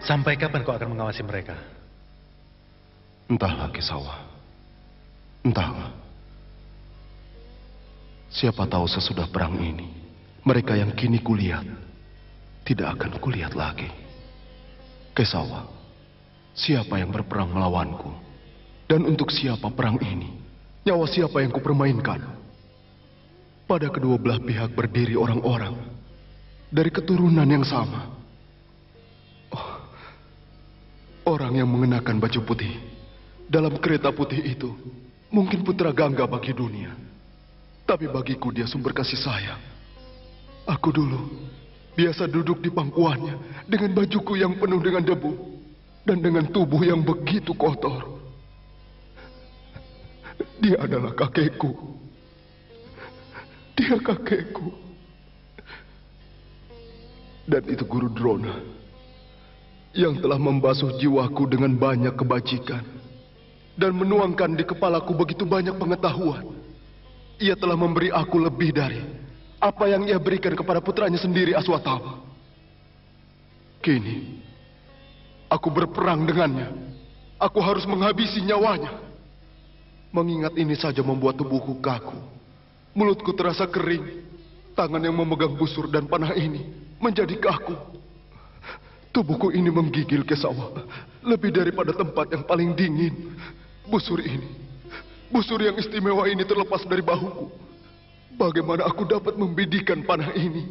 Sampai kapan kau akan mengawasi mereka? Entahlah, Kesawa. Entahlah. Siapa tahu sesudah perang ini, mereka yang kini kulihat, tidak akan kulihat lagi. Kesawa, siapa yang berperang melawanku? Dan untuk siapa perang ini? Nyawa siapa yang kupermainkan? Pada kedua belah pihak berdiri orang-orang dari keturunan yang sama. Orang yang mengenakan baju putih dalam kereta putih itu mungkin putra Gangga bagi dunia. Tapi bagiku dia sumber kasih sayang. Aku dulu biasa duduk di pangkuannya dengan bajuku yang penuh dengan debu dan dengan tubuh yang begitu kotor. Dia adalah kakekku. Dia kakekku. Dan itu Guru Drona yang telah membasuh jiwaku dengan banyak kebajikan dan menuangkan di kepalaku begitu banyak pengetahuan. Ia telah memberi aku lebih dari apa yang ia berikan kepada putranya sendiri, Aswatama. Kini aku berperang dengannya. Aku harus menghabisi nyawanya. Mengingat ini saja membuat tubuhku kaku. Mulutku terasa kering. Tangan yang memegang busur dan panah ini menjadi kaku. Tubuhku ini menggigil, Kesawa, lebih daripada tempat yang paling dingin. Busur ini, busur yang istimewa ini terlepas dari bahuku. Bagaimana aku dapat membidikan panah ini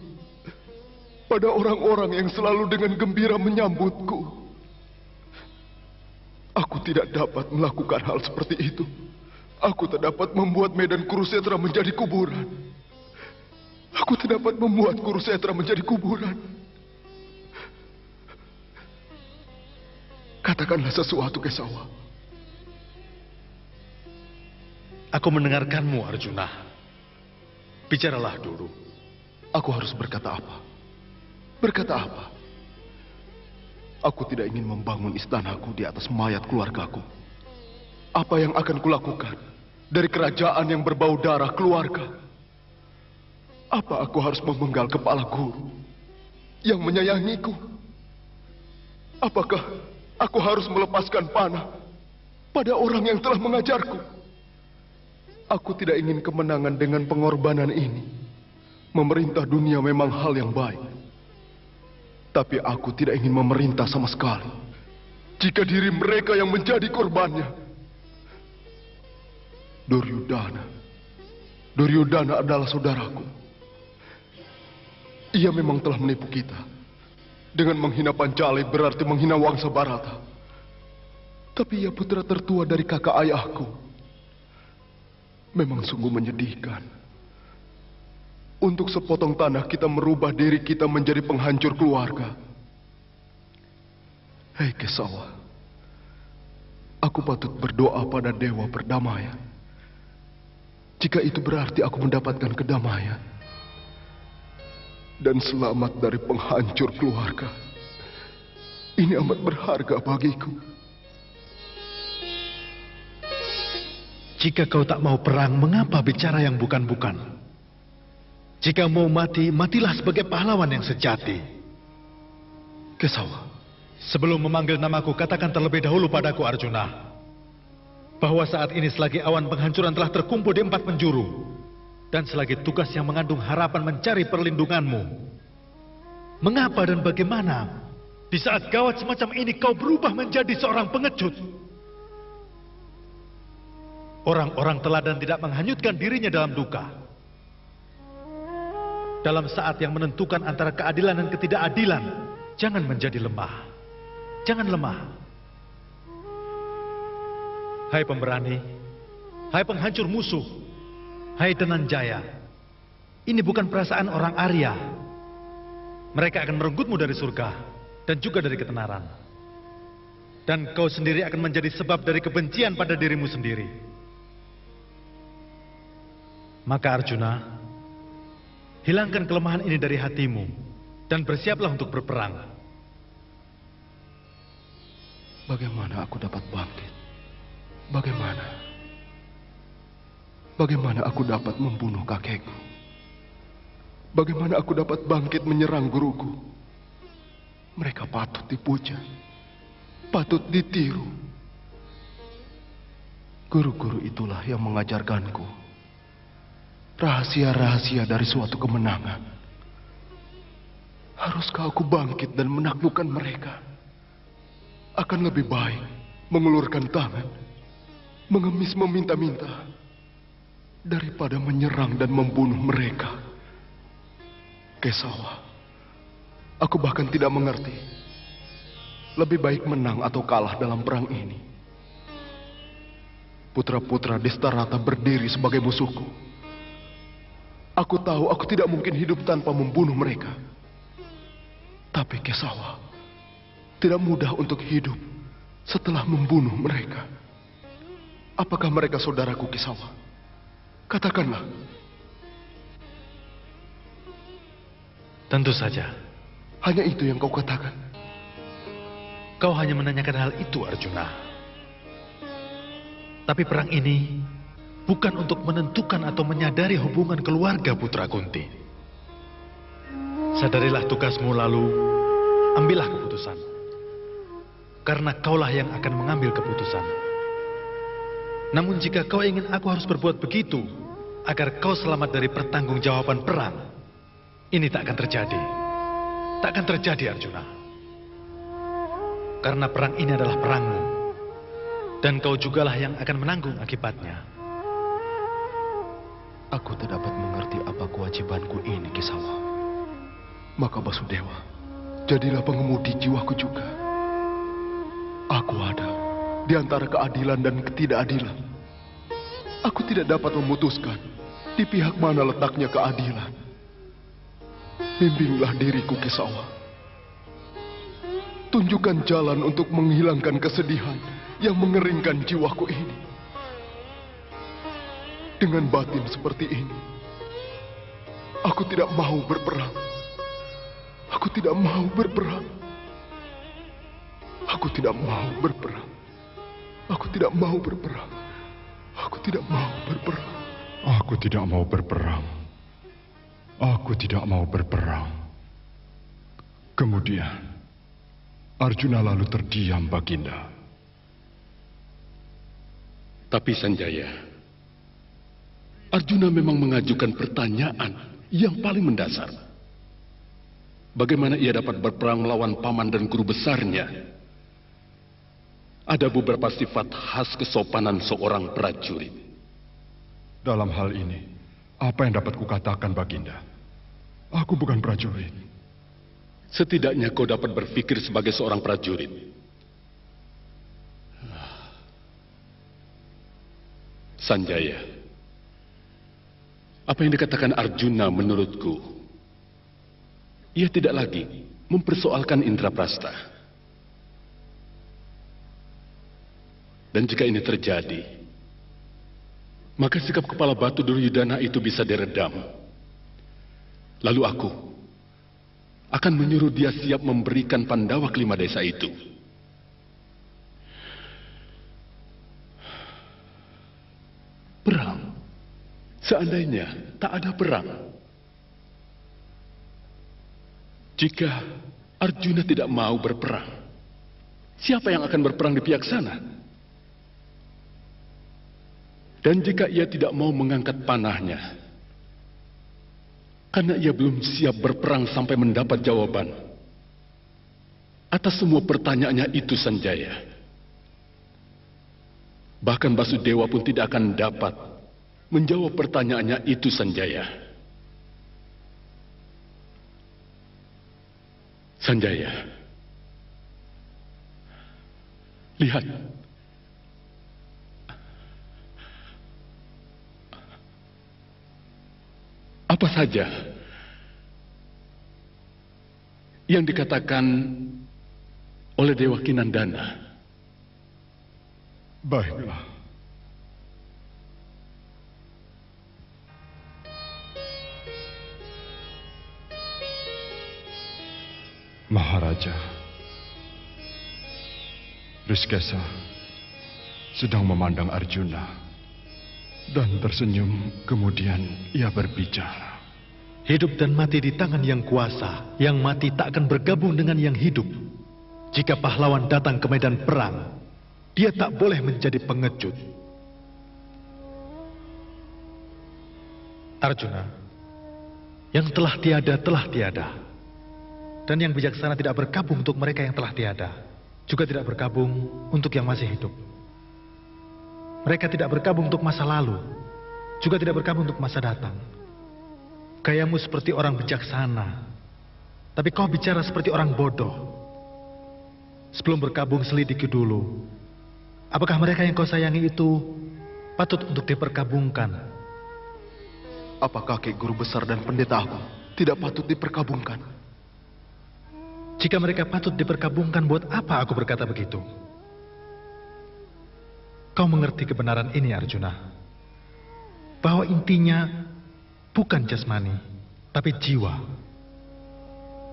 pada orang-orang yang selalu dengan gembira menyambutku? Aku tidak dapat melakukan hal seperti itu. Aku tak dapat membuat medan Kurusetra menjadi kuburan. Aku tidak dapat membuat Kurusetra menjadi kuburan. Katakanlah sesuatu, Kesawa. Aku mendengarkanmu, Arjuna. Bicaralah dulu. Aku harus berkata apa? Berkata apa? Aku tidak ingin membangun istanaku di atas mayat keluargaku. Apa yang akan kulakukan dari kerajaan yang berbau darah keluarga? Apa aku harus memenggal kepala guru yang menyayangiku? Apakah aku harus melepaskan panah pada orang yang telah mengajarku? Aku tidak ingin kemenangan dengan pengorbanan ini. Memerintah dunia memang hal yang baik. Tapi aku tidak ingin memerintah sama sekali jika diri mereka yang menjadi korbannya. Duryudana adalah saudaraku. Ia memang telah menipu kita. Dengan menghina Pancali berarti menghina Wangsa Barata. Tapi ia putra tertua dari kakak ayahku. Memang sungguh menyedihkan. Untuk sepotong tanah kita merubah diri kita menjadi penghancur keluarga. Hei Kesawa, aku patut berdoa pada Dewa Perdamaian. Jika itu berarti aku mendapatkan kedamaian dan selamat dari penghancur keluarga. Ini amat berharga bagiku. Jika kau tak mau perang, mengapa bicara yang bukan-bukan? Jika mau mati, matilah sebagai pahlawan yang sejati. Kesawa, sebelum memanggil namaku, katakan terlebih dahulu padaku, Arjuna, bahwa saat ini selagi awan penghancuran telah terkumpul di 4 penjuru, dan selagi tugas yang mengandung harapan mencari perlindunganmu, mengapa dan bagaimana di saat gawat semacam ini kau berubah menjadi seorang pengecut? Orang-orang teladan tidak menghanyutkan dirinya dalam duka. Dalam saat yang menentukan antara keadilan dan ketidakadilan, jangan menjadi lemah. Jangan lemah. Hai pemberani, hai penghancur musuh, hai Dananjaya, ini bukan perasaan orang Arya. Mereka akan merenggutmu dari surga dan juga dari ketenaran. Dan kau sendiri akan menjadi sebab dari kebencian pada dirimu sendiri. Maka Arjuna, hilangkan kelemahan ini dari hatimu dan bersiaplah untuk berperang. Bagaimana aku dapat bangkit? Bagaimana? Bagaimana aku dapat membunuh kakekku? Bagaimana aku dapat bangkit menyerang guruku? Mereka patut dipuja, patut ditiru. Guru-guru itulah yang mengajarkanku rahasia-rahasia dari suatu kemenangan. Haruskah aku bangkit dan menaklukkan mereka? Akan lebih baik mengulurkan tangan, mengemis meminta-minta, daripada menyerang dan membunuh mereka. Kesawa, aku bahkan tidak mengerti. Lebih baik menang atau kalah dalam perang ini. Putra-putra Destarata berdiri sebagai musuhku. Aku tahu aku tidak mungkin hidup tanpa membunuh mereka. Tapi Kesawa, tidak mudah untuk hidup setelah membunuh mereka. Apakah mereka saudaraku, Kesawa? Katakanlah. Tentu saja. Hanya itu yang kau katakan? Kau hanya menanyakan hal itu, Arjuna. Tapi perang ini bukan untuk menentukan atau menyadari hubungan keluarga Putra Kunti. Sadarilah tugasmu lalu, ambillah keputusan. Karena kaulah yang akan mengambil keputusan. Namun jika kau ingin aku harus berbuat begitu, agar kau selamat dari pertanggungjawaban perang, ini tak akan terjadi. Tak akan terjadi, Arjuna. Karena perang ini adalah perangmu. Dan kau jugalah yang akan menanggung akibatnya. Aku tak dapat mengerti apa kewajibanku ini, Kesawa. Maka Basudewa, jadilah pengemudi jiwaku juga. Aku ada di antara keadilan dan ketidakadilan. Aku tidak dapat memutuskan di pihak mana letaknya keadilan. Bimbinglah diriku, Kesawa. Tunjukkan jalan untuk menghilangkan kesedihan yang mengeringkan jiwaku ini. Dengan batin seperti ini, aku tidak mau berperang. Aku tidak mau berperang. Aku tidak mau berperang. Aku tidak mau berperang. Aku tidak mau berperang. Aku tidak mau berperang. Aku tidak mau berperang. Kemudian, Arjuna lalu terdiam, Baginda. Tapi Sanjaya, Arjuna memang mengajukan pertanyaan yang paling mendasar. Bagaimana ia dapat berperang melawan paman dan guru besarnya? Ada beberapa sifat khas kesopanan seorang prajurit. Dalam hal ini, apa yang dapat kukatakan, Baginda? Aku bukan prajurit. Setidaknya kau dapat berpikir sebagai seorang prajurit. Sanjaya, apa yang dikatakan Arjuna menurutku, ia tidak lagi mempersoalkan Indraprasta. Dan jika ini terjadi, maka sikap kepala batu Duryudana itu bisa diredam. Lalu aku akan menyuruh dia siap memberikan Pandawa kelima desa itu. Perang. Seandainya tak ada perang. Jika Arjuna tidak mau berperang, siapa yang akan berperang di pihak sana? Dan jika ia tidak mau mengangkat panahnya, karena ia belum siap berperang sampai mendapat jawaban atas semua pertanyaannya itu, Sanjaya. Bahkan Basudewa pun tidak akan dapat menjawab pertanyaannya itu, Sanjaya. Sanjaya, lihat. Apa saja yang dikatakan oleh Dewa Kinandana? Baiklah. Maharaja, Riskesa sedang memandang Arjuna Dan tersenyum, kemudian ia berbicara. Hidup dan mati di tangan yang kuasa. Yang mati tak akan bergabung dengan yang hidup. Jika pahlawan datang ke medan perang, dia tak boleh menjadi pengecut. Arjuna, yang telah tiada. Dan yang bijaksana tidak bergabung untuk mereka yang telah tiada. Juga tidak bergabung untuk yang masih hidup. Mereka tidak bergabung untuk masa lalu. Juga tidak bergabung untuk masa datang. Gayamu seperti orang bijaksana, tapi kau bicara seperti orang bodoh. Sebelum bergabung selidiki dulu, apakah mereka yang kau sayangi itu patut untuk diperkabungkan? Apakah kakek guru besar dan pendeta aku tidak patut diperkabungkan? Jika mereka patut diperkabungkan, buat apa aku berkata begitu? Kau mengerti kebenaran ini, Arjuna, bahwa intinya bukan jasmani, tapi jiwa.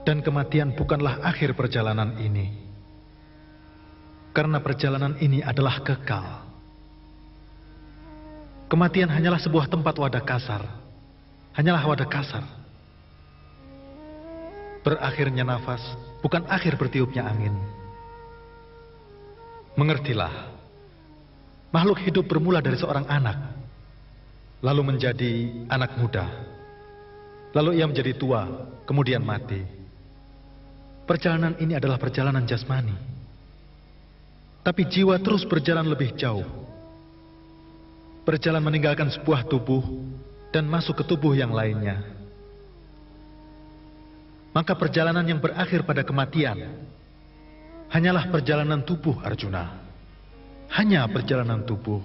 Dan kematian bukanlah akhir perjalanan ini. Karena perjalanan ini adalah kekal. Kematian hanyalah sebuah tempat wadah kasar. Hanyalah wadah kasar. Berakhirnya nafas bukan akhir bertiupnya angin. Mengertilah, makhluk hidup bermula dari seorang anak, lalu menjadi anak muda, lalu ia menjadi tua, kemudian mati. Perjalanan ini adalah perjalanan jasmani, tapi jiwa terus berjalan lebih jauh. Berjalan meninggalkan sebuah tubuh dan masuk ke tubuh yang lainnya. Maka perjalanan yang berakhir pada kematian hanyalah perjalanan tubuh, Arjuna. Hanya perjalanan tubuh.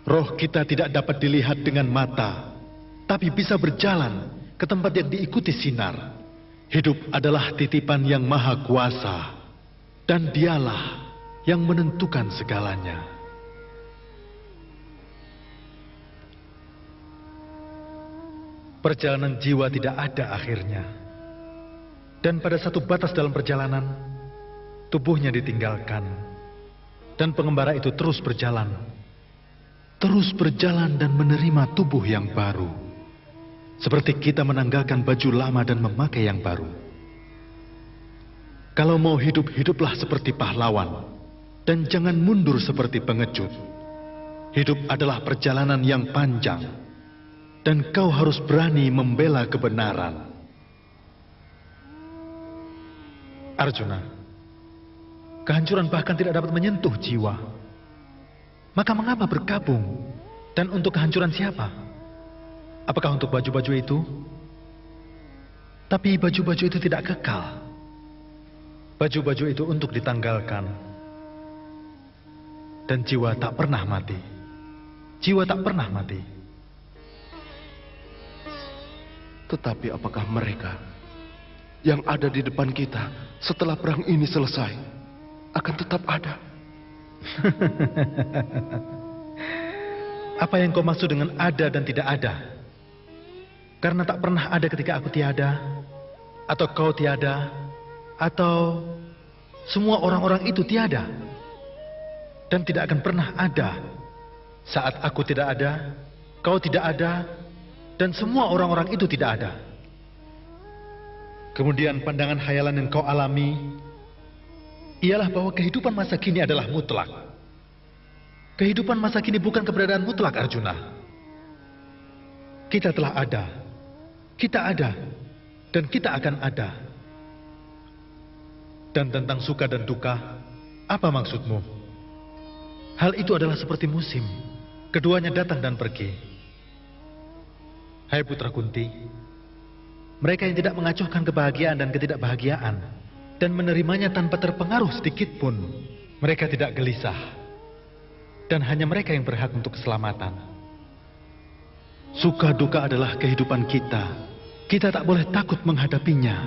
Roh kita tidak dapat dilihat dengan mata, tapi bisa berjalan ke tempat yang diikuti sinar. Hidup adalah titipan yang maha kuasa, dan dialah yang menentukan segalanya. Perjalanan jiwa tidak ada akhirnya. Dan pada satu batas dalam perjalanan, tubuhnya ditinggalkan. Dan pengembara itu terus berjalan. Terus berjalan dan menerima tubuh yang baru. Seperti kita menanggalkan baju lama dan memakai yang baru. Kalau mau hidup, hiduplah seperti pahlawan. Dan jangan mundur seperti pengecut. Hidup adalah perjalanan yang panjang. Dan kau harus berani membela kebenaran. Arjuna, kehancuran bahkan tidak dapat menyentuh jiwa. Maka mengapa bergabung? Dan untuk kehancuran siapa? Apakah untuk baju-baju itu? Tapi baju-baju itu tidak kekal. Baju-baju itu untuk ditanggalkan. Dan jiwa tak pernah mati. Jiwa tak pernah mati. Tetapi apakah mereka yang ada di depan kita setelah perang ini selesai akan tetap ada? Apa yang kau maksud dengan ada dan tidak ada? Karena tak pernah ada ketika aku tiada, atau kau tiada, atau semua orang-orang itu tiada, dan tidak akan pernah ada saat aku tidak ada, kau tidak ada, dan semua orang-orang itu tidak ada. Kemudian pandangan khayalan yang kau alami ialah bahwa kehidupan masa kini adalah mutlak. Kehidupan masa kini bukan keberadaan mutlak, Arjuna. Kita telah ada, kita ada, dan kita akan ada. Dan tentang suka dan duka, apa maksudmu? Hal itu adalah seperti musim, keduanya datang dan pergi. Hai putra Kunti, mereka yang tidak mengacuhkan kebahagiaan dan ketidakbahagiaan dan menerimanya tanpa terpengaruh sedikit pun, mereka tidak gelisah. Dan hanya mereka yang berhak untuk keselamatan. Suka duka adalah kehidupan kita. Kita tak boleh takut menghadapinya.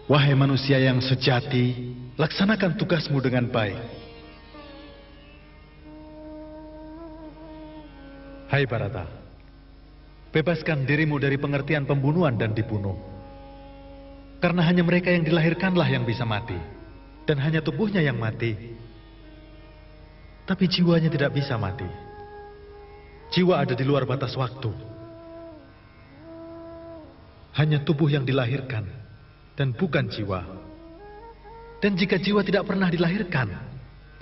Wahai manusia yang sejati, laksanakan tugasmu dengan baik. Hai Bharata, bebaskan dirimu dari pengertian pembunuhan dan dibunuh. Karena hanya mereka yang dilahirkanlah yang bisa mati. Dan hanya tubuhnya yang mati. Tapi jiwanya tidak bisa mati. Jiwa ada di luar batas waktu. Hanya tubuh yang dilahirkan dan bukan jiwa. Dan jika jiwa tidak pernah dilahirkan,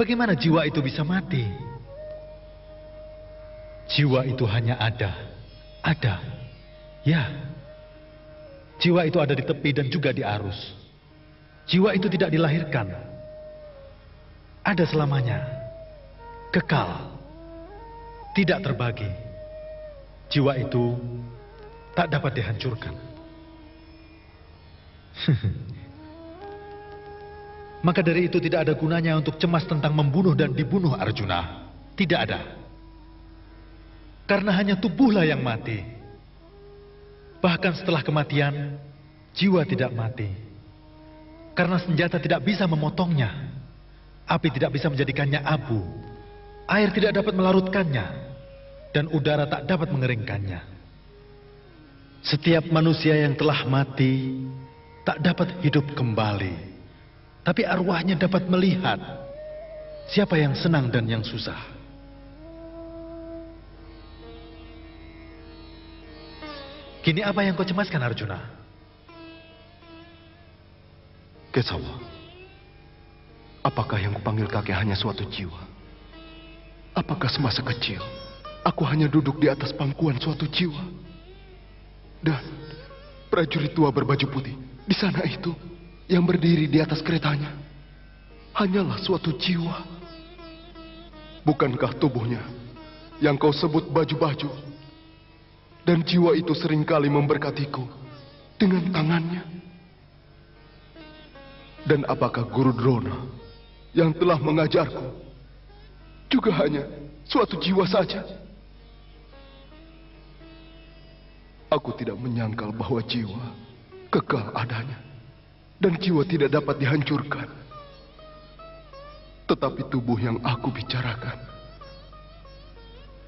bagaimana jiwa itu bisa mati? Jiwa itu hanya ada. Ada. Ya. Jiwa itu ada di tepi dan juga di arus. Jiwa itu tidak dilahirkan. Ada selamanya. Kekal. Tidak terbagi. Jiwa itu tak dapat dihancurkan. Maka dari itu tidak ada gunanya untuk cemas tentang membunuh dan dibunuh Arjuna. Tidak ada. Karena hanya tubuhlah yang mati. Bahkan setelah kematian, jiwa tidak mati. Karena senjata tidak bisa memotongnya. Api tidak bisa menjadikannya abu. Air tidak dapat melarutkannya. Dan udara tak dapat mengeringkannya. Setiap manusia yang telah mati tak dapat hidup kembali. Tapi arwahnya dapat melihat siapa yang senang dan yang susah. Kini apa yang kau cemaskan, Arjuna? Kesawa, apakah yang kupanggil kakek hanya suatu jiwa? Apakah semasa kecil aku hanya duduk di atas pangkuan suatu jiwa? Dan prajurit tua berbaju putih di sana itu yang berdiri di atas keretanya hanyalah suatu jiwa. Bukankah tubuhnya yang kau sebut baju-baju? Dan jiwa itu seringkali memberkatiku dengan tangannya. Dan apakah Guru Drona yang telah mengajarku juga hanya suatu jiwa saja? Aku tidak menyangkal bahwa jiwa kekal adanya. Dan jiwa tidak dapat dihancurkan. Tetapi tubuh yang aku bicarakan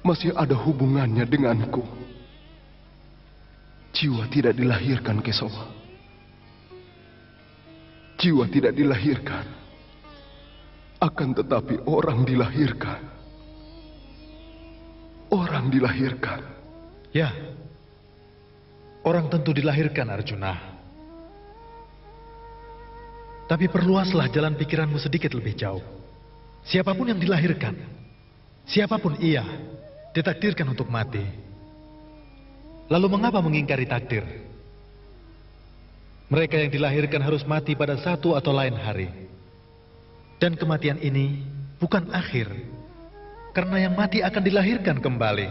masih ada hubungannya denganku. Jiwa tidak dilahirkan, Kesawa. Jiwa tidak dilahirkan. Akan tetapi orang dilahirkan. Orang dilahirkan. Ya. Orang tentu dilahirkan, Arjuna. Tapi perluaslah jalan pikiranmu sedikit lebih jauh. Siapapun yang dilahirkan, siapapun ia, ditakdirkan untuk mati. Lalu mengapa mengingkari takdir? Mereka yang dilahirkan harus mati pada satu atau lain hari. Dan kematian ini bukan akhir. Karena yang mati akan dilahirkan kembali.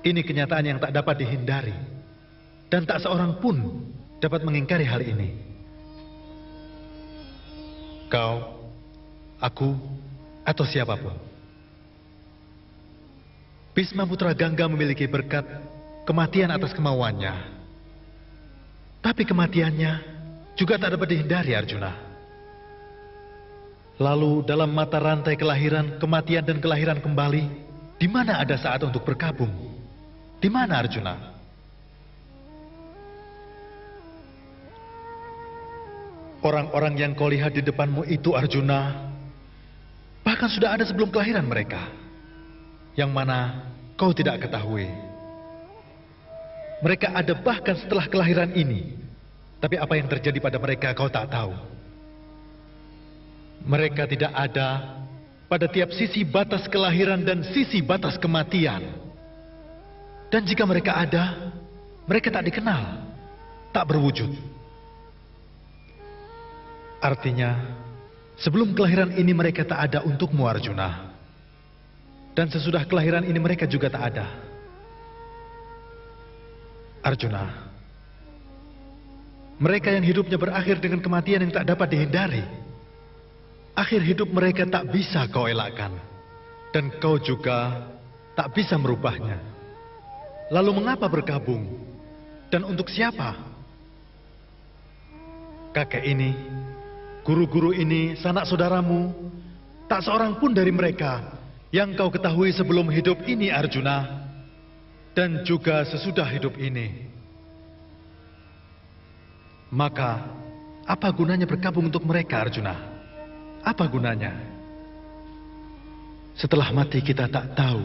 Ini kenyataan yang tak dapat dihindari. Dan tak seorang pun dapat mengingkari hal ini. Kau, aku, atau siapapun. Bhisma Putra Gangga memiliki berkat kematian atas kemauannya. Tapi kematiannya juga tak dapat dihindari, Arjuna. Lalu dalam mata rantai kelahiran, kematian dan kelahiran kembali, di mana ada saat untuk berkabung? Di mana, Arjuna? Orang-orang yang kau lihat di depanmu itu, Arjuna, bahkan sudah ada sebelum kelahiran mereka. Yang mana kau tidak ketahui. Mereka ada bahkan setelah kelahiran ini. Tapi apa yang terjadi pada mereka kau tak tahu. Mereka tidak ada pada tiap sisi batas kelahiran dan sisi batas kematian. Dan jika mereka ada, mereka tak dikenal, tak berwujud. Artinya, sebelum kelahiran ini mereka tak ada untukmu, Arjuna. Dan sesudah kelahiran ini mereka juga tak ada. Arjuna, mereka yang hidupnya berakhir dengan kematian yang tak dapat dihindari. Akhir hidup mereka tak bisa kau elakkan. Dan kau juga tak bisa merubahnya. Lalu mengapa bergabung? Dan untuk siapa? Kakek ini, guru-guru ini, sanak saudaramu, tak seorang pun dari mereka yang kau ketahui sebelum hidup ini, Arjuna, dan juga sesudah hidup ini. Maka, apa gunanya bergabung untuk mereka, Arjuna? Apa gunanya? Setelah mati kita tak tahu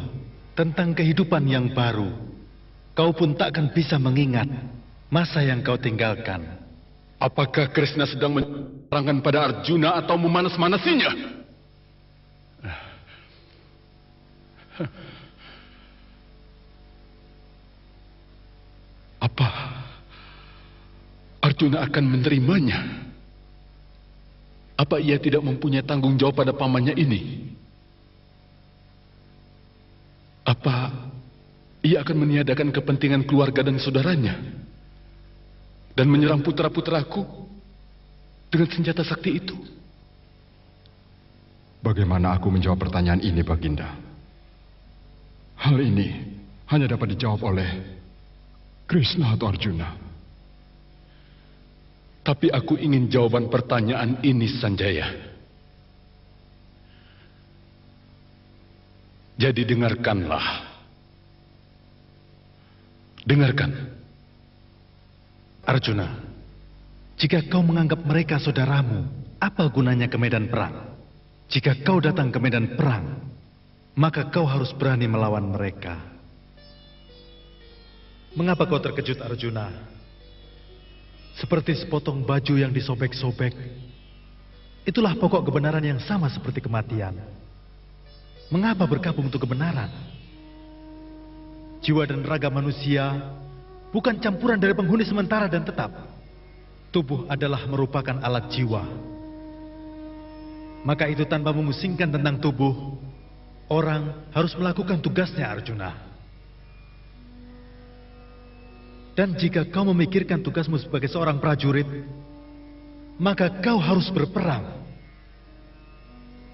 tentang kehidupan yang baru. Kau pun takkan bisa mengingat masa yang kau tinggalkan. Apakah Krishna sedang menyerangkan pada Arjuna atau memanas-manasinya? Apa Arjuna akan menerimanya? Apa ia tidak mempunyai tanggung jawab pada pamannya ini? Apa ia akan meniadakan kepentingan keluarga dan saudaranya dan menyerang putra-putraku dengan senjata sakti itu? Bagaimana aku menjawab pertanyaan ini, Baginda? Hal ini hanya dapat dijawab oleh Krishna atau Arjuna. Tapi aku ingin jawaban pertanyaan ini, Sanjaya. Jadi dengarkanlah. Dengarkan. Arjuna, jika kau menganggap mereka saudaramu, apa gunanya ke medan perang? Jika kau datang ke medan perang, maka kau harus berani melawan mereka. Mengapa kau terkejut, Arjuna? Seperti sepotong baju yang disobek-sobek. Itulah pokok kebenaran yang sama seperti kematian. Mengapa bergabung untuk kebenaran? Jiwa dan raga manusia bukan campuran dari penghuni sementara dan tetap. Tubuh adalah merupakan alat jiwa. Maka itu tanpa memusingkan tentang tubuh, orang harus melakukan tugasnya, Arjuna. Dan jika kau memikirkan tugasmu sebagai seorang prajurit, maka kau harus berperang.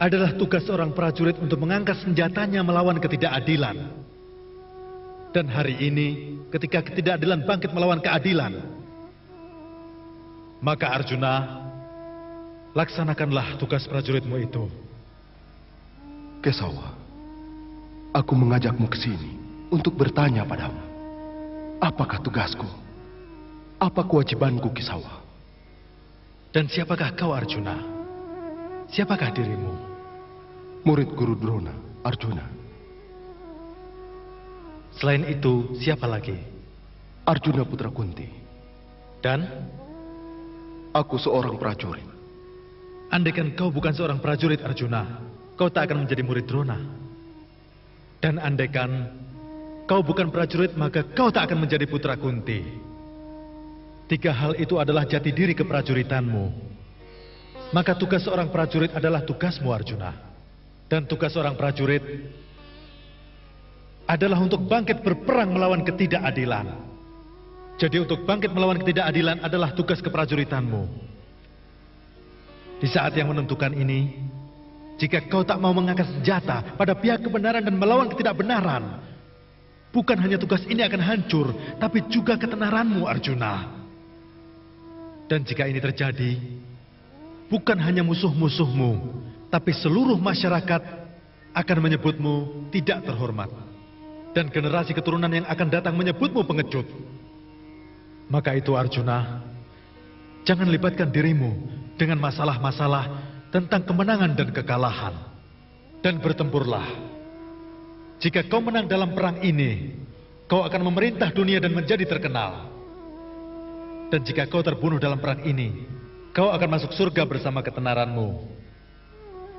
Adalah tugas seorang prajurit untuk mengangkat senjatanya melawan ketidakadilan. Dan hari ini, ketika ketidakadilan bangkit melawan keadilan, maka Arjuna, laksanakanlah tugas prajuritmu itu. Kesawa, aku mengajakmu ke sini untuk bertanya padamu. Apakah tugasku? Apa kewajibanku, Kesawa? Dan siapakah kau, Arjuna? Siapakah dirimu? Murid Guru Drona, Arjuna. Selain itu, siapa lagi? Arjuna putra Kunti. Dan? Aku seorang prajurit. Andaikan kau bukan seorang prajurit, Arjuna, kau tak akan menjadi murid Drona. Dan andaikan kau bukan prajurit, maka kau tak akan menjadi putra Kunti. 3 hal itu adalah jati diri keprajuritanmu. Maka tugas seorang prajurit adalah tugasmu, Arjuna. Dan tugas seorang prajurit adalah untuk bangkit berperang melawan ketidakadilan. Jadi untuk bangkit melawan ketidakadilan adalah tugas keprajuritanmu. Di saat yang menentukan ini, jika kau tak mau mengangkat senjata pada pihak kebenaran dan melawan ketidakbenaran, bukan hanya tugas ini akan hancur, tapi juga ketenaranmu, Arjuna. Dan jika ini terjadi, bukan hanya musuh-musuhmu, tapi seluruh masyarakat akan menyebutmu tidak terhormat. Dan generasi keturunan yang akan datang menyebutmu pengecut. Maka itu, Arjuna, jangan libatkan dirimu dengan masalah-masalah tentang kemenangan dan kekalahan. Dan bertempurlah. Jika kau menang dalam perang ini, kau akan memerintah dunia dan menjadi terkenal. Dan jika kau terbunuh dalam perang ini, kau akan masuk surga bersama ketenaranmu.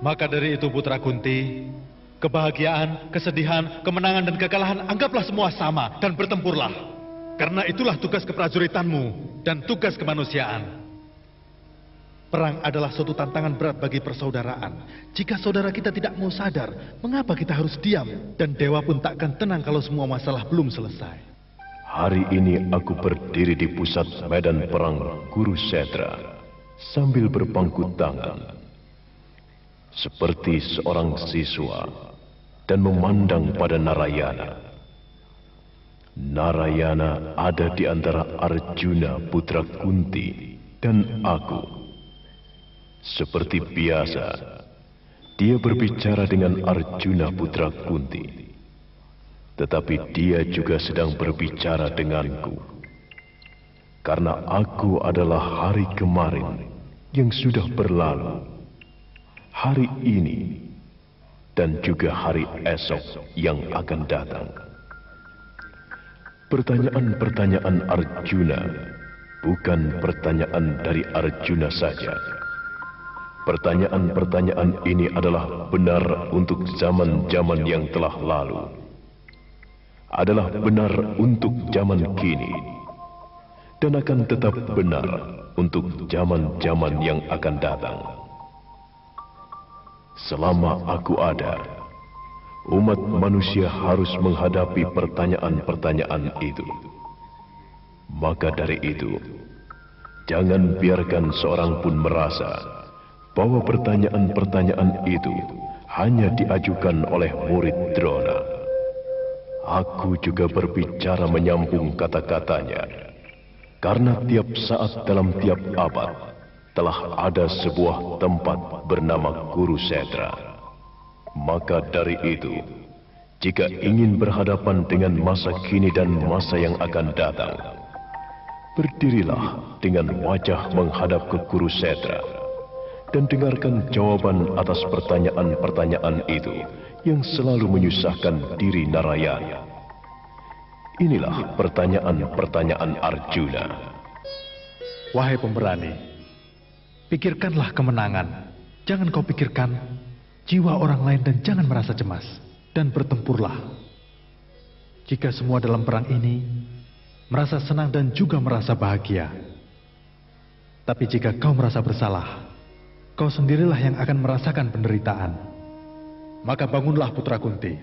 Maka dari itu, putra Kunti, kebahagiaan, kesedihan, kemenangan, dan kekalahan anggaplah semua sama dan bertempurlah. Karena itulah tugas keprajuritanmu dan tugas kemanusiaan. Perang adalah suatu tantangan berat bagi persaudaraan. Jika saudara kita tidak mau sadar, mengapa kita harus diam? Dan dewa pun takkan tenang kalau semua masalah belum selesai. Hari ini aku berdiri di pusat medan perang Kurukshetra sambil berpangku tangan seperti seorang siswa dan memandang pada Narayana. Narayana ada di antara Arjuna putra Kunti dan aku. Seperti biasa, dia berbicara dengan Arjuna putra Kunti. Tetapi dia juga sedang berbicara denganku. Karena aku adalah hari kemarin yang sudah berlalu. Hari ini, dan juga hari esok yang akan datang. Pertanyaan-pertanyaan Arjuna bukan pertanyaan dari Arjuna saja. Pertanyaan-pertanyaan ini adalah benar untuk zaman-zaman yang telah lalu, adalah benar untuk zaman kini, dan akan tetap benar untuk zaman-zaman yang akan datang. Selama aku ada, umat manusia harus menghadapi pertanyaan-pertanyaan itu. Maka dari itu, jangan biarkan seorang pun merasa bahwa pertanyaan-pertanyaan itu hanya diajukan oleh murid Drona. Aku juga berbicara menyambung kata-katanya, karena tiap saat dalam tiap abad telah ada sebuah tempat bernama Kurukshetra. Maka dari itu, jika ingin berhadapan dengan masa kini dan masa yang akan datang, berdirilah dengan wajah menghadap ke Kurukshetra dan dengarkan jawaban atas pertanyaan-pertanyaan itu yang selalu menyusahkan diri Narayana. Inilah pertanyaan-pertanyaan Arjuna. Wahai pemberani, pikirkanlah kemenangan. Jangan kau pikirkan jiwa orang lain dan jangan merasa cemas. Dan bertempurlah. Jika semua dalam perang ini merasa senang dan juga merasa bahagia. Tapi jika kau merasa bersalah, kau sendirilah yang akan merasakan penderitaan. Maka bangunlah putra Kunti.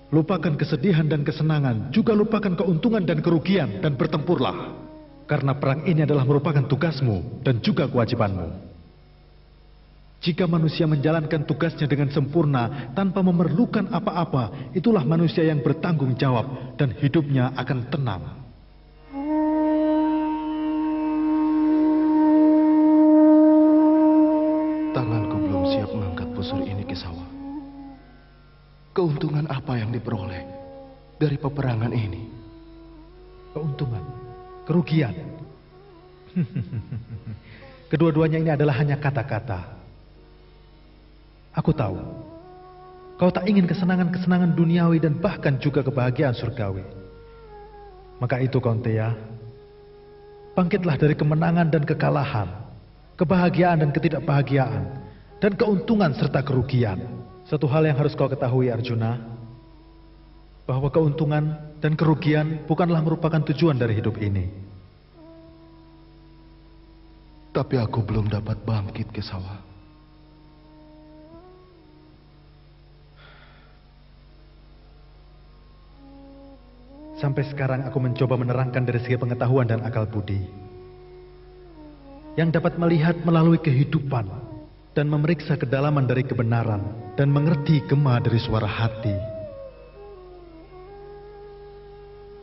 Lupakan kesedihan dan kesenangan, juga lupakan keuntungan dan kerugian, dan bertempurlah. Karena perang ini adalah merupakan tugasmu dan juga kewajibanmu. Jika manusia menjalankan tugasnya dengan sempurna tanpa memerlukan apa-apa, itulah manusia yang bertanggung jawab dan hidupnya akan tenang. Tanganku belum siap mengangkat busur ini, Kesawa. Keuntungan apa yang diperoleh dari peperangan ini? Keuntungan, kerugian. Kedua-duanya ini adalah hanya kata-kata. Aku tahu, kau tak ingin kesenangan-kesenangan duniawi dan bahkan juga kebahagiaan surgawi. Maka itu Kaunteya, bangkitlah dari kemenangan dan kekalahan, kebahagiaan dan ketidakbahagiaan, dan keuntungan serta kerugian. Satu hal yang harus kau ketahui Arjuna, bahwa keuntungan dan kerugian bukanlah merupakan tujuan dari hidup ini. Tapi aku belum dapat bangkit, Kesawa. Sampai sekarang aku mencoba menerangkan dari segi pengetahuan dan akal budi, yang dapat melihat melalui kehidupan dan memeriksa kedalaman dari kebenaran dan mengerti gema dari suara hati.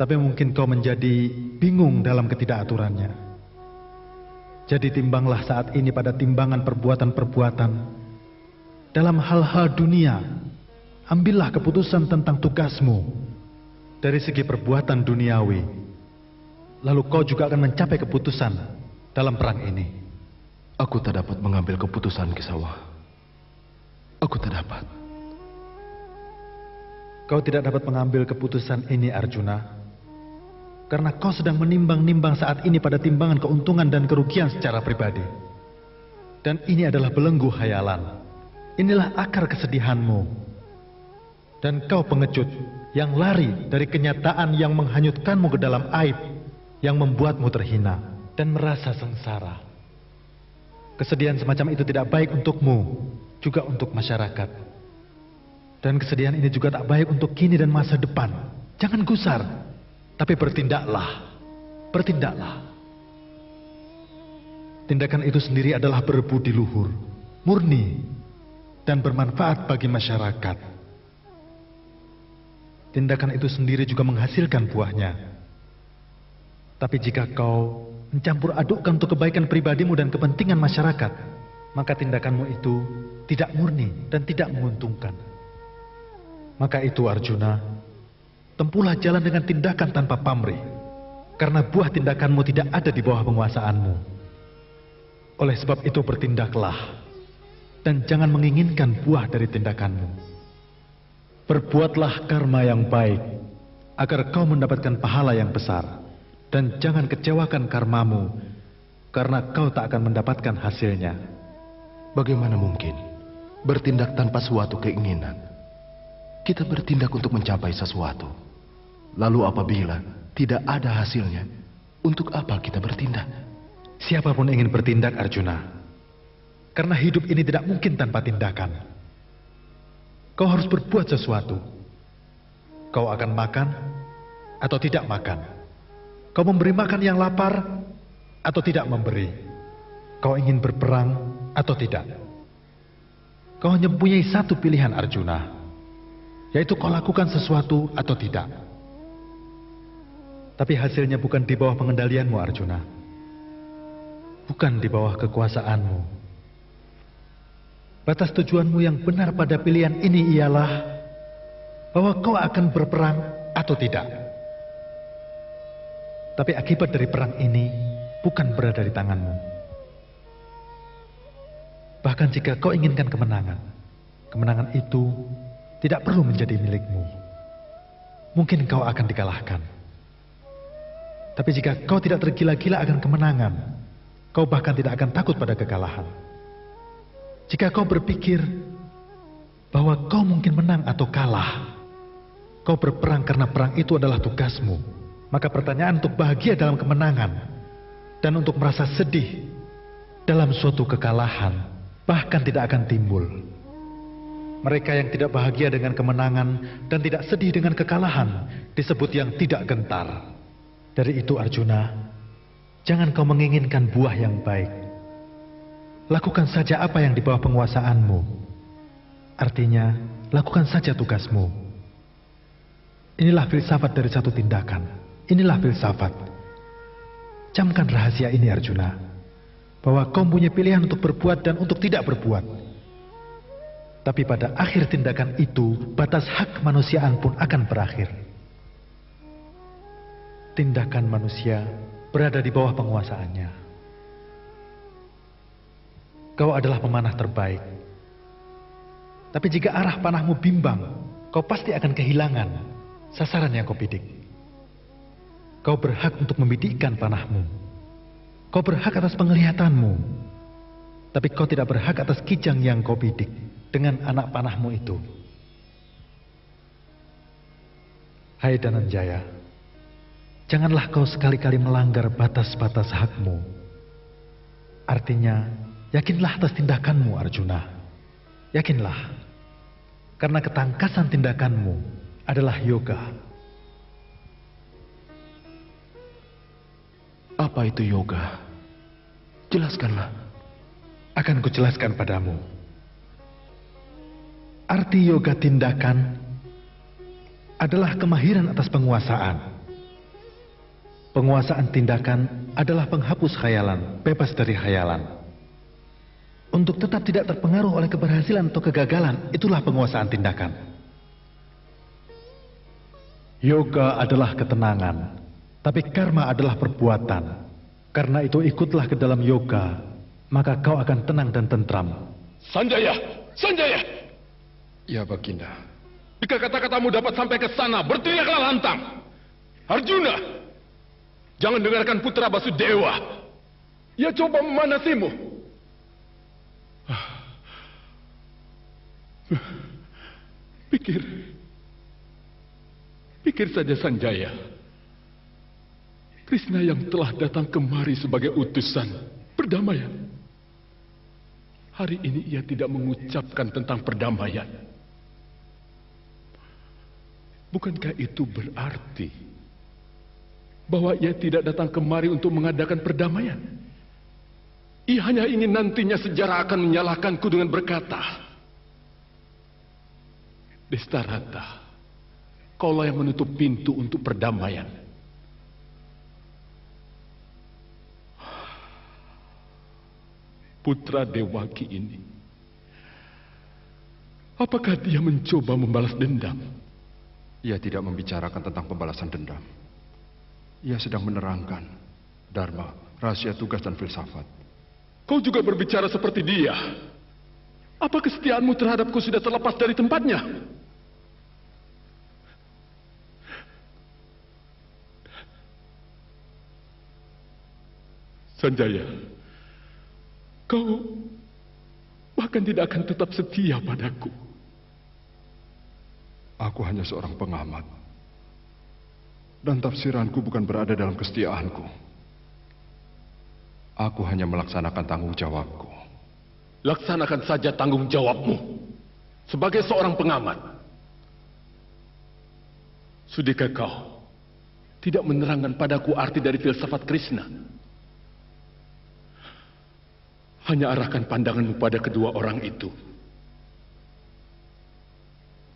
Tapi mungkin kau menjadi bingung dalam ketidakaturannya. Jadi timbanglah saat ini pada timbangan perbuatan-perbuatan. Dalam hal-hal dunia, ambillah keputusan tentang tugasmu dari segi perbuatan duniawi. Lalu kau juga akan mencapai keputusan dalam perang ini. Aku tak dapat mengambil keputusan, Kesawa. Aku tak dapat. Kau tidak dapat mengambil keputusan ini, Arjuna, karena kau sedang menimbang-nimbang saat ini pada timbangan keuntungan dan kerugian secara pribadi. Dan ini adalah belenggu hayalan. Inilah akar kesedihanmu. Dan kau pengecut yang lari dari kenyataan yang menghanyutkanmu ke dalam aib, yang membuatmu terhina dan merasa sengsara. Kesedihan semacam itu tidak baik untukmu, juga untuk masyarakat. Dan kesedihan ini juga tak baik untuk kini dan masa depan. Jangan gusar, tapi bertindaklah. Bertindaklah. Tindakan itu sendiri adalah berbudi luhur, murni, dan bermanfaat bagi masyarakat. Tindakan itu sendiri juga menghasilkan buahnya. Tapi jika kau mencampur adukkan untuk kebaikan pribadimu dan kepentingan masyarakat, maka tindakanmu itu tidak murni dan tidak menguntungkan. Maka itu Arjuna, tempuhlah jalan dengan tindakan tanpa pamrih, karena buah tindakanmu tidak ada di bawah penguasaanmu. Oleh sebab itu bertindaklah, dan jangan menginginkan buah dari tindakanmu. Perbuatlah karma yang baik, agar kau mendapatkan pahala yang besar. Dan jangan kecewakan karmamu, karena kau tak akan mendapatkan hasilnya. Bagaimana mungkin bertindak tanpa suatu keinginan? Kita bertindak untuk mencapai sesuatu. Lalu apabila tidak ada hasilnya, untuk apa kita bertindak? Siapapun ingin bertindak, Arjuna. Karena hidup ini tidak mungkin tanpa tindakan. Kau harus berbuat sesuatu. Kau akan makan atau tidak makan. Kau memberi makan yang lapar atau tidak memberi. Kau ingin berperang atau tidak. Kau hanya mempunyai satu pilihan, Arjuna, yaitu kau lakukan sesuatu atau tidak. Tapi hasilnya bukan di bawah pengendalianmu, Arjuna. Bukan di bawah kekuasaanmu. Batas tujuanmu yang benar pada pilihan ini ialah bahwa kau akan berperang atau tidak. Tapi akibat dari perang ini bukan berada di tanganmu. Bahkan jika kau inginkan kemenangan, kemenangan itu tidak perlu menjadi milikmu. Mungkin kau akan dikalahkan. Tapi jika kau tidak tergila-gila akan kemenangan, kau bahkan tidak akan takut pada kekalahan. Jika kau berpikir bahwa kau mungkin menang atau kalah, kau berperang karena perang itu adalah tugasmu, maka pertanyaan untuk bahagia dalam kemenangan dan untuk merasa sedih dalam suatu kekalahan bahkan tidak akan timbul. Mereka yang tidak bahagia dengan kemenangan dan tidak sedih dengan kekalahan disebut yang tidak gentar. Dari itu, Arjuna, jangan kau menginginkan buah yang baik. Lakukan saja apa yang di bawah penguasaanmu. Artinya, lakukan saja tugasmu. Inilah filsafat dari satu tindakan. Inilah filsafat. Camkan rahasia ini, Arjuna, bahwa kau punya pilihan untuk berbuat dan untuk tidak berbuat. Tapi pada akhir tindakan itu, batas hak kemanusiaan pun akan berakhir. Tindakan manusia berada di bawah penguasaannya. Kau adalah pemanah terbaik. Tapi jika arah panahmu bimbang, kau pasti akan kehilangan sasaran yang kau bidik. Kau berhak untuk membidikkan panahmu. Kau berhak atas penglihatanmu. Tapi kau tidak berhak atas kijang yang kau bidik dengan anak panahmu itu. Hai Dhananjaya, janganlah kau sekali-kali melanggar batas-batas hakmu. Artinya, yakinlah atas tindakanmu, Arjuna. Yakinlah, karena ketangkasan tindakanmu adalah yoga. Apa itu yoga? Jelaskanlah. Akan kujelaskan padamu. Arti yoga tindakan adalah kemahiran atas penguasaan. Penguasaan tindakan adalah penghapus khayalan, bebas dari khayalan. Untuk tetap tidak terpengaruh oleh keberhasilan atau kegagalan, itulah penguasaan tindakan. Yoga adalah ketenangan, tapi karma adalah perbuatan. Karena itu ikutlah ke dalam yoga, maka kau akan tenang dan tentram. Sanjaya! Sanjaya! Ya, Baginda. Jika kata-katamu dapat sampai ke sana, berteriaklah lantang. Arjuna! Jangan dengarkan putra Basudewa. Ia coba memanasimu. Pikir saja Sanjaya. Krishna yang telah datang kemari sebagai utusan perdamaian. Hari ini ia tidak mengucapkan tentang perdamaian. Bukankah itu berarti bahwa ia tidak datang kemari untuk mengadakan perdamaian? Ia hanya ingin nantinya sejarah akan menyalahkanku dengan berkata, Destarata, kaulah yang menutup pintu untuk perdamaian. Putra Dewaki ini, apakah dia mencoba membalas dendam? Ia tidak membicarakan tentang pembalasan dendam. Ia sedang menerangkan dharma, rahasia tugas dan filsafat. Kau juga berbicara seperti dia. Apa kesetiaanmu terhadapku sudah terlepas dari tempatnya? Sanjaya, kau bahkan tidak akan tetap setia padaku. Aku hanya seorang pengamat. Dan tafsiranku bukan berada dalam kesetiaanku. Aku hanya melaksanakan tanggung jawabku. Laksanakan saja tanggung jawabmu sebagai seorang pengamat. Sudikah kau tidak menerangkan padaku arti dari filsafat Krishna? Hanya arahkan pandanganmu pada kedua orang itu.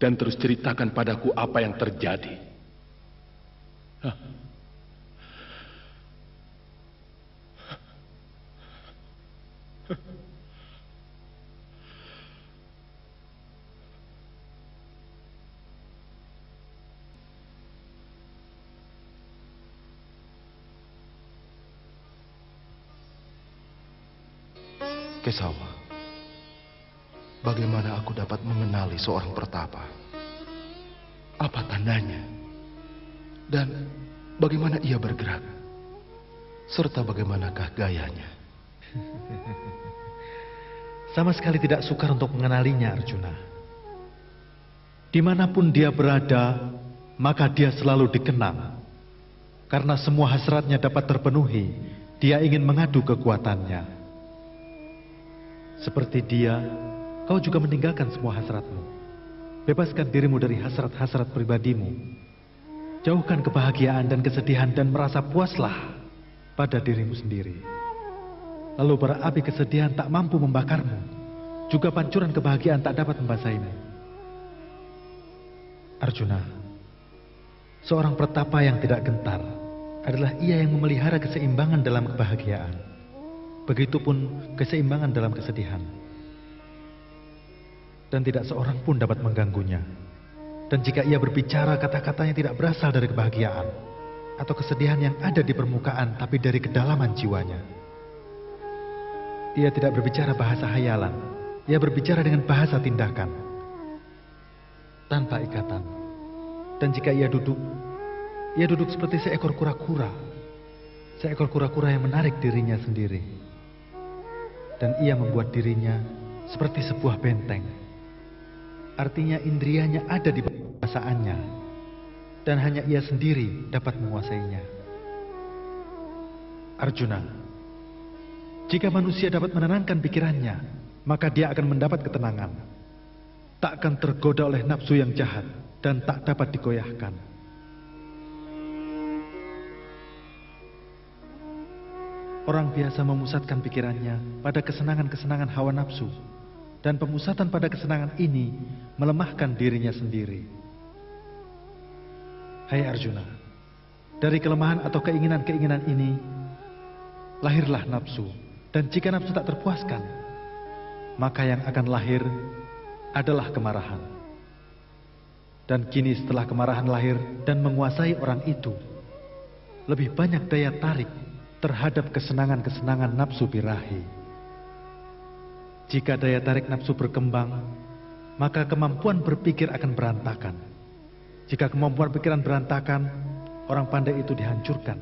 Dan terus ceritakan padaku apa yang terjadi. Hah? Kesawa, bagaimana aku dapat mengenali seorang pertapa? Apa tandanya? Dan bagaimana ia bergerak? Serta bagaimanakah gayanya? Sama sekali tidak sukar untuk mengenalinya, Arjuna. Dimanapun dia berada, maka dia selalu dikenang. Karena semua hasratnya dapat terpenuhi, dia ingin mengadu kekuatannya. Seperti dia, kau juga meninggalkan semua hasratmu. Bebaskan dirimu dari hasrat-hasrat pribadimu. Jauhkan kebahagiaan dan kesedihan dan merasa puaslah pada dirimu sendiri. Lalu bara api kesedihan tak mampu membakarmu. Juga pancuran kebahagiaan tak dapat membasahimu. Arjuna, seorang pertapa yang tidak gentar adalah ia yang memelihara keseimbangan dalam kebahagiaan. Begitupun keseimbangan dalam kesedihan. Dan tidak seorang pun dapat mengganggunya. Dan jika ia berbicara, kata-katanya tidak berasal dari kebahagiaan atau kesedihan yang ada di permukaan, tapi dari kedalaman jiwanya. Ia tidak berbicara bahasa hayalan. Ia berbicara dengan bahasa tindakan. Tanpa ikatan. Dan jika ia duduk seperti seekor kura-kura. Seekor kura-kura yang menarik dirinya sendiri. Dan ia membuat dirinya seperti sebuah benteng. Artinya indrianya ada di penguasaannya. Dan hanya ia sendiri dapat menguasainya. Arjuna, jika manusia dapat menenangkan pikirannya, maka dia akan mendapat ketenangan. Tak akan tergoda oleh nafsu yang jahat dan tak dapat digoyahkan. Orang biasa memusatkan pikirannya pada kesenangan-kesenangan hawa nafsu. Dan pemusatan pada kesenangan ini melemahkan dirinya sendiri. Hai Arjuna, dari kelemahan atau keinginan-keinginan ini, lahirlah nafsu. Dan jika nafsu tak terpuaskan, maka yang akan lahir adalah kemarahan. Dan kini setelah kemarahan lahir dan menguasai orang itu, lebih banyak daya tarik terhadap kesenangan-kesenangan nafsu birahi. Jika daya tarik nafsu berkembang, maka kemampuan berpikir akan berantakan. Jika kemampuan pikiran berantakan, orang pandai itu dihancurkan.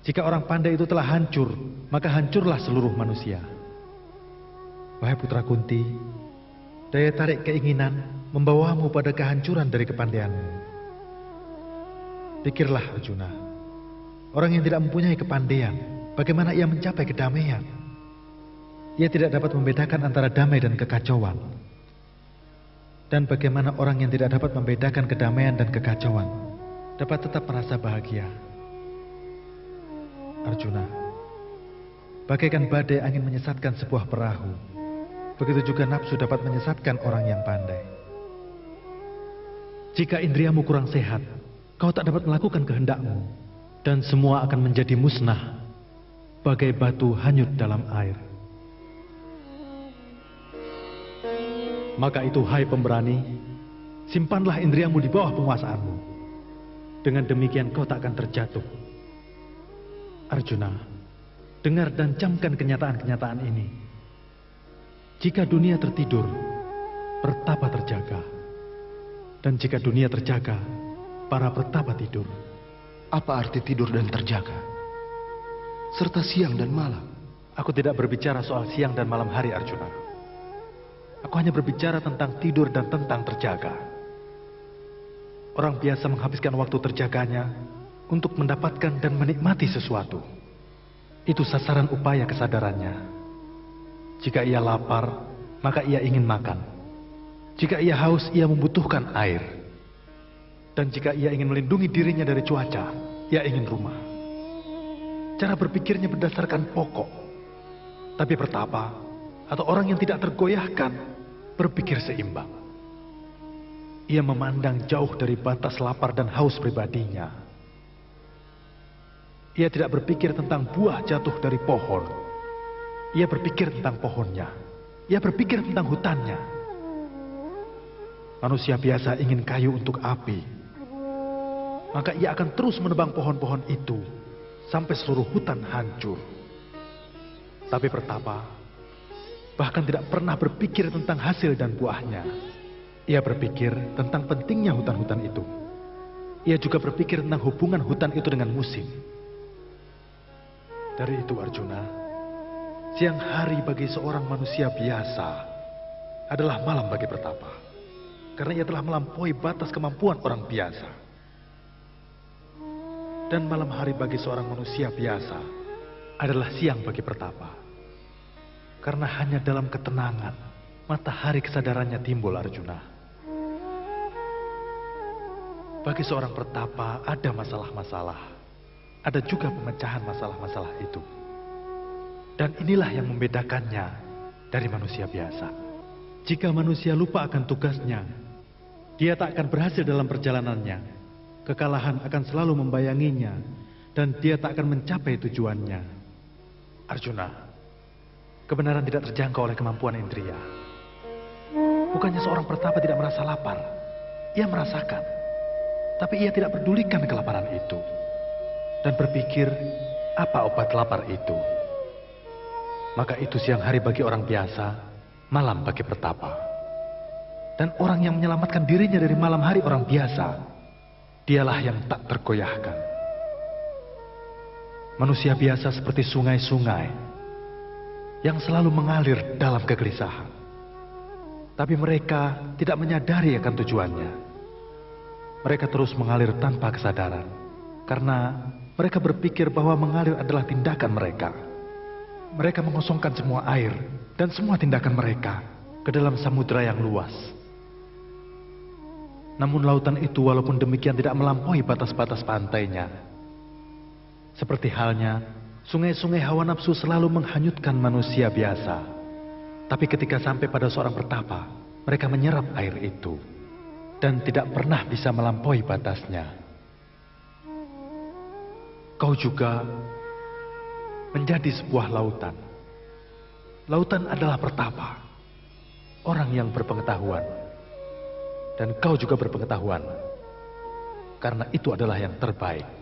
Jika orang pandai itu telah hancur, maka hancurlah seluruh manusia. Wahai putra Kunti, daya tarik keinginan membawamu pada kehancuran dari kepandaianmu. Pikirlah Arjuna. Orang yang tidak mempunyai kepandaian, bagaimana ia mencapai kedamaian? Ia tidak dapat membedakan antara damai dan kekacauan. Dan bagaimana orang yang tidak dapat membedakan kedamaian dan kekacauan dapat tetap merasa bahagia? Arjuna, bagaikan badai angin menyesatkan sebuah perahu, begitu juga nafsu dapat menyesatkan orang yang pandai. Jika indriamu kurang sehat, kau tak dapat melakukan kehendakmu. Dan semua akan menjadi musnah, bagai batu hanyut dalam air. Maka itu, hai pemberani, simpanlah indriamu di bawah penguasaanmu. Dengan demikian kau tak akan terjatuh. Arjuna, dengar dan camkan kenyataan-kenyataan ini. Jika dunia tertidur, pertapa terjaga. Dan jika dunia terjaga, para pertapa tidur. Apa arti tidur dan terjaga? serta siang dan malam. Aku tidak berbicara soal siang dan malam hari, Arjuna. Aku hanya berbicara tentang tidur dan tentang terjaga. Orang biasa menghabiskan waktu terjaganya untuk mendapatkan dan menikmati sesuatu. Itu sasaran upaya kesadarannya. Jika ia lapar, maka ia ingin makan. Jika ia haus, ia membutuhkan air. Dan jika ia ingin melindungi dirinya dari cuaca, ia ingin rumah. Cara berpikirnya berdasarkan pokok. Tapi pertapa, atau orang yang tidak tergoyahkan, berpikir seimbang. Ia memandang jauh dari batas lapar dan haus pribadinya. Ia tidak berpikir tentang buah jatuh dari pohon. Ia berpikir tentang pohonnya. Ia berpikir tentang hutannya. Manusia biasa ingin kayu untuk api. Maka ia akan terus menebang pohon-pohon itu sampai seluruh hutan hancur. Tapi pertapa bahkan tidak pernah berpikir tentang hasil dan buahnya. Ia berpikir tentang pentingnya hutan-hutan itu. Ia juga berpikir tentang hubungan hutan itu dengan musim. Dari itu Arjuna, siang hari bagi seorang manusia biasa adalah malam bagi pertapa. Karena ia telah melampaui batas kemampuan orang biasa. Dan malam hari bagi seorang manusia biasa adalah siang bagi pertapa. Karena hanya dalam ketenangan matahari kesadarannya timbul, Arjuna. Bagi seorang pertapa ada masalah-masalah. Ada juga pemecahan masalah-masalah itu. Dan inilah yang membedakannya dari manusia biasa. Jika manusia lupa akan tugasnya, dia tak akan berhasil dalam perjalanannya. Kekalahan akan selalu membayanginya, dan dia tak akan mencapai tujuannya. Arjuna, kebenaran tidak terjangkau oleh kemampuan indria. Bukannya seorang pertapa tidak merasa lapar. Ia merasakan. Tapi ia tidak pedulikan kelaparan itu. Dan berpikir, apa obat lapar itu? Maka itu siang hari bagi orang biasa, malam bagi pertapa. Dan orang yang menyelamatkan dirinya dari malam hari orang biasa, dialah yang tak tergoyahkan. Manusia biasa seperti sungai-sungai yang selalu mengalir dalam kegelisahan. Tapi mereka tidak menyadari akan tujuannya. Mereka terus mengalir tanpa kesadaran. Karena mereka berpikir bahwa mengalir adalah tindakan mereka. Mereka mengosongkan semua air dan semua tindakan mereka ke dalam samudera yang luas. Namun lautan itu walaupun demikian tidak melampaui batas-batas pantainya. Seperti halnya, sungai-sungai hawa nafsu selalu menghanyutkan manusia biasa. Tapi ketika sampai pada seorang pertapa, mereka menyerap air itu. Dan tidak pernah bisa melampaui batasnya. Kau juga menjadi sebuah lautan. Lautan adalah pertapa, orang yang berpengetahuan. Dan kau juga berpengetahuan. Karena itu adalah yang terbaik.